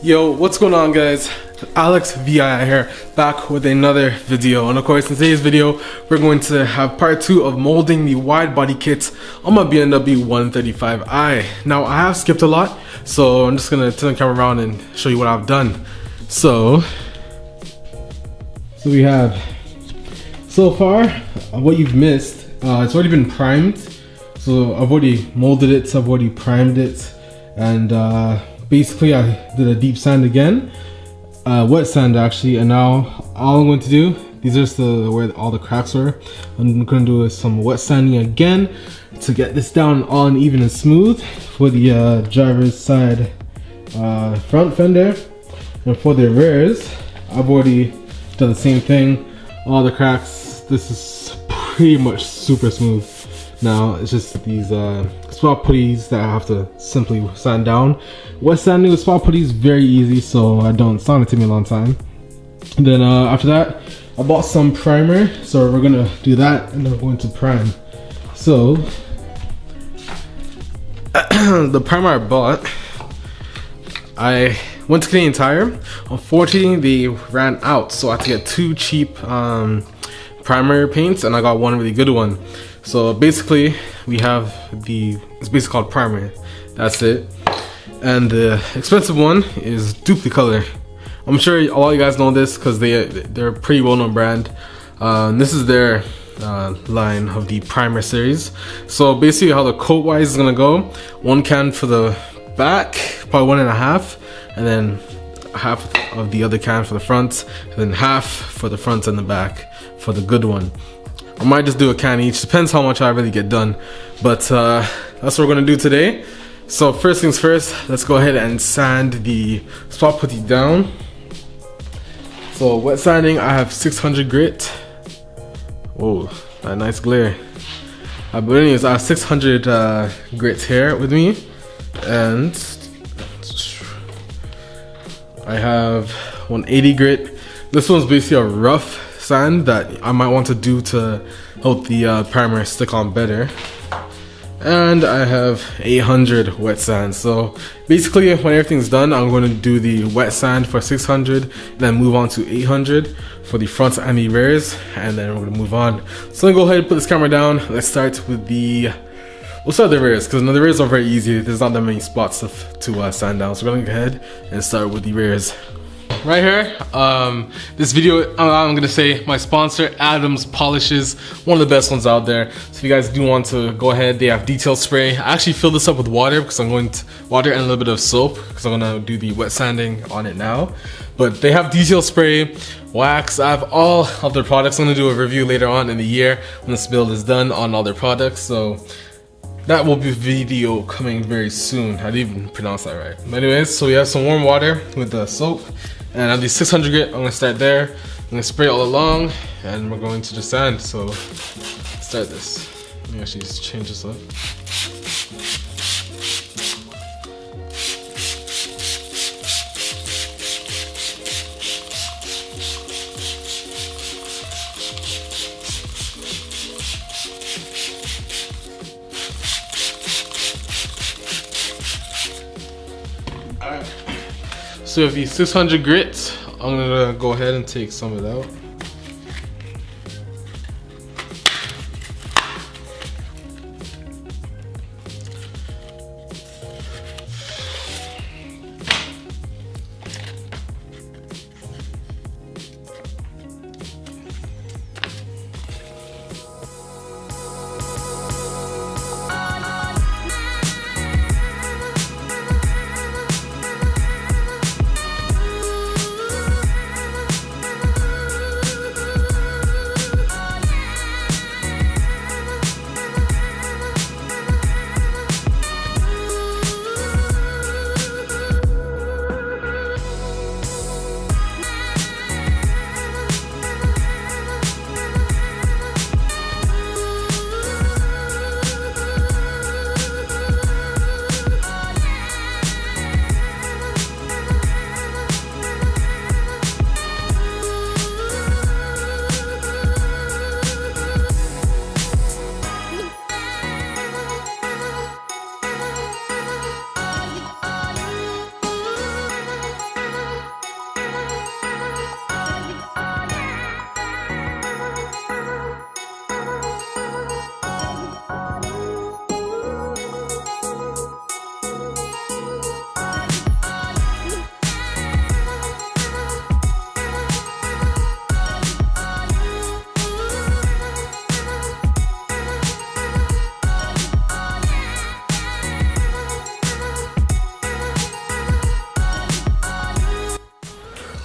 Yo, what's going on, guys? Alex VI here, back with another video. And of course, in today's video, we're going to have part 2 of molding the wide body kit on my BMW 135i. Now, I have skipped a lot, so I'm just gonna turn the camera around and show you what I've done. So we have, so far, what you've missed, it's already been primed. So I've already molded it, so I've already primed it, and basically I did a deep sand again, wet sand actually, and now all I'm going to do, these are just where all the cracks are. I'm going to do some wet sanding again to get this down all and even and smooth for the driver's side front fender, and for the rears I've already done the same thing. All the cracks, this is pretty much super smooth. Now it's just these spot putties that I have to simply sand down. Wet sanding with spot putty is very easy, so it's not gonna take me a long time. And then after that, I bought some primer, so we're gonna do that and then we're going to prime. So the primer I bought, I went to Canadian Tire. Unfortunately, they ran out, so I had to get 2 cheap primer paints, and I got one really good one. So basically, we have it's basically called primer. That's it. And the expensive one is Duplicolor. I'm sure a lot of you guys know this because they're a pretty well-known brand. This is their line of the primer series. So basically, how the coat wise is gonna go: 1 can for the back, probably 1.5, and then half of the other can for the front, and then half for the front and the back for the good one. I might just do a can each, depends how much I really get done. But that's what we're gonna do today. So first things first, let's go ahead and sand the spot putty down. So wet sanding, I have 600 grit. Whoa, that nice glare. But anyways, I have 600 grit here with me, and I have 180 grit. This one's basically a rough sand that I might want to do to help the primer stick on better. And I have 800 wet sand. So basically, when everything's done, I'm going to do the wet sand for 600, and then move on to 800 for the front and the rears, and then we're going to move on. So I'm going to go ahead and put this camera down. Let's start with we'll start with the rears, because the rears are very easy. There's not that many spots to sand down. So we're going to go ahead and start with the rears. Right here, this video, I'm gonna say my sponsor, Adams Polishes, one of the best ones out there. So if you guys do want to go ahead, they have detail spray. I actually filled this up with water because I'm going to water and a little bit of soap because I'm gonna do the wet sanding on it now. But they have detail spray, wax. I have all of their products. I'm gonna do a review later on in the year when this build is done on all their products. So that will be a video coming very soon. I didn't even pronounce that right. But anyways, so we have some warm water with the soap. And I have these 600 grit, I'm gonna start there. I'm gonna spray all along, and we're going to just sand. So let's start this. Let me actually just change this up. Alright. So if these 600 grits, I'm gonna go ahead and take some of it out.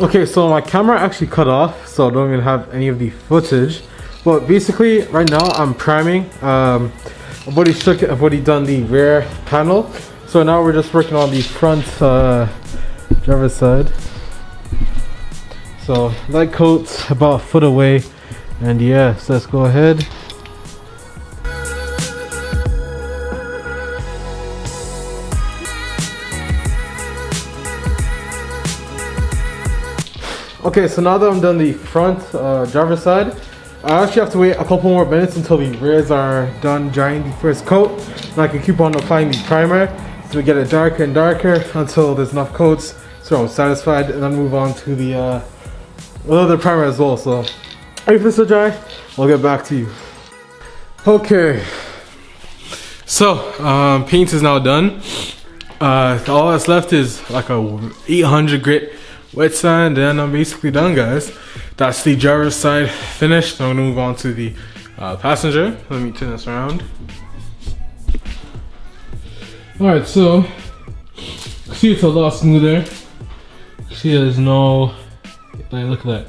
Okay, so my camera actually cut off, so I don't even have any of the footage. But basically, right now I'm priming. I've already done the rear panel. So now we're just working on the front driver's side. So light coat's about a foot away. And yeah, so let's go ahead. Okay, so now that I'm done the front driver's side, I actually have to wait a couple more minutes until the rears are done drying the first coat. And I can keep on applying the primer so we get it darker and darker until there's enough coats so I'm satisfied, and then move on to the other primer as well. So if this is dry, I'll get back to you. Okay, so paint is now done. All that's left is like a 800 grit wet sand, and I'm basically done, guys. That's the driver's side finished. I'm gonna move on to the passenger. Let me turn this around. Alright, so see, it's a lot smoother. See, there's no, like, look at that,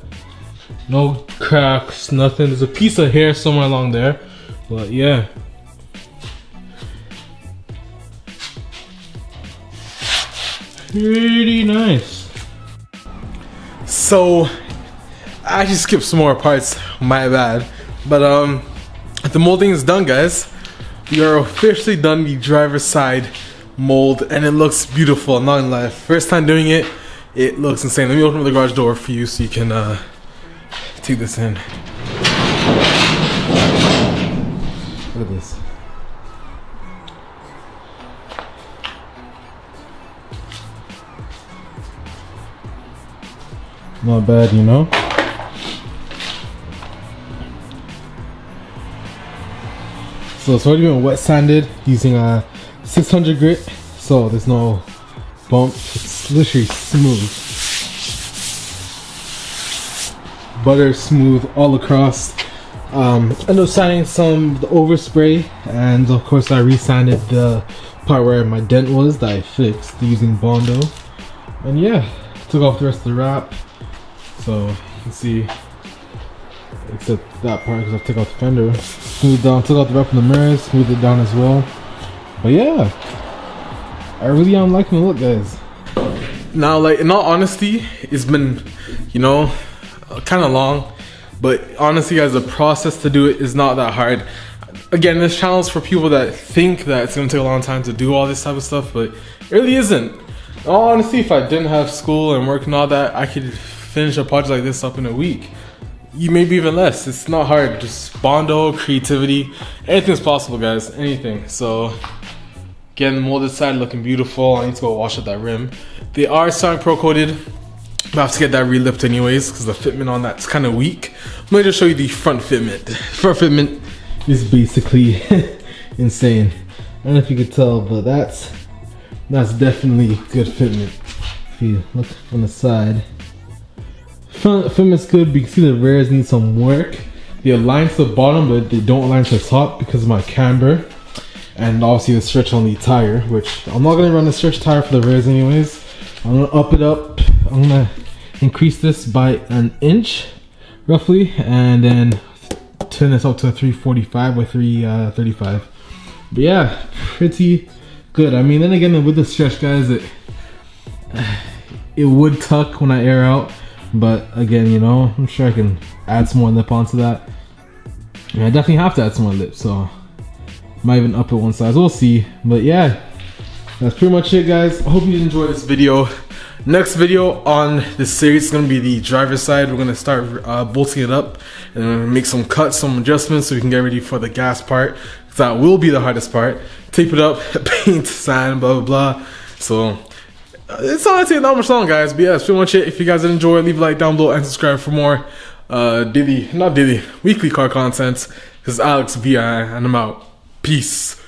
no cracks, nothing. There's a piece of hair somewhere along there, but yeah. Pretty nice. So I actually skipped some more parts, my bad. But the molding is done, guys. We are officially done the driver's side mold, and it looks beautiful, I'm not gonna lie. First time doing it, it looks insane. Let me open up the garage door for you so you can take this in. Look at this. Not bad, you know? So it's already been wet sanded using a 600 grit, so there's no bump. It's literally smooth. Butter smooth all across. Ended up sanding some of the overspray, and of course I resanded the part where my dent was that I fixed using Bondo. And yeah, took off the rest of the wrap. So you can see, except that part because I took out the fender. Smoothed down, took out the wrap from the mirrors, smoothed it down as well. But yeah, I really am liking the look, guys. Now, like, in all honesty, it's been, you know, kind of long. But honestly, guys, the process to do it is not that hard. Again, this channel is for people that think that it's going to take a long time to do all this type of stuff, but it really isn't. In all honesty, if I didn't have school and work and all that, I could finish a project like this up in a week. You maybe even less. It's not hard. Just Bondo, creativity, anything's possible, guys. Anything. So again, the molded side looking beautiful. I need to go wash up that rim. They are ceramic pro coated. I have to get that relipped anyways because the fitment on that's kind of weak. Let me just show you the front fitment. Front fitment is basically insane. I don't know if you could tell, but that's definitely good fitment. If you look from the side. Front fitment's good, but you can see the rears need some work. They align to the bottom, but they don't align to the top because of my camber. And obviously the stretch on the tire, which I'm not gonna run the stretch tire for the rears anyways. I'm gonna up it up. I'm gonna increase this by 1 inch, roughly, and then turn this up to a 345 or 335. But yeah, pretty good. I mean, then again, with the stretch, guys, it would tuck when I air out. But again, you know, I'm sure I can add some more lip onto that. And I definitely have to add some more lip, so might even up it one size. We'll see. But yeah, that's pretty much it, guys. I hope you enjoyed this video. Next video on this series is going to be the driver's side. We're going to start bolting it up and make some cuts, some adjustments so we can get ready for the gas part. That will be the hardest part. Tape it up, paint, sand, blah, blah, blah. So it's not taking that much long, guys, but yeah, that's pretty much it. If you guys did enjoy, leave a like down below and subscribe for more weekly car content. This is Alex VI, and I'm out. Peace.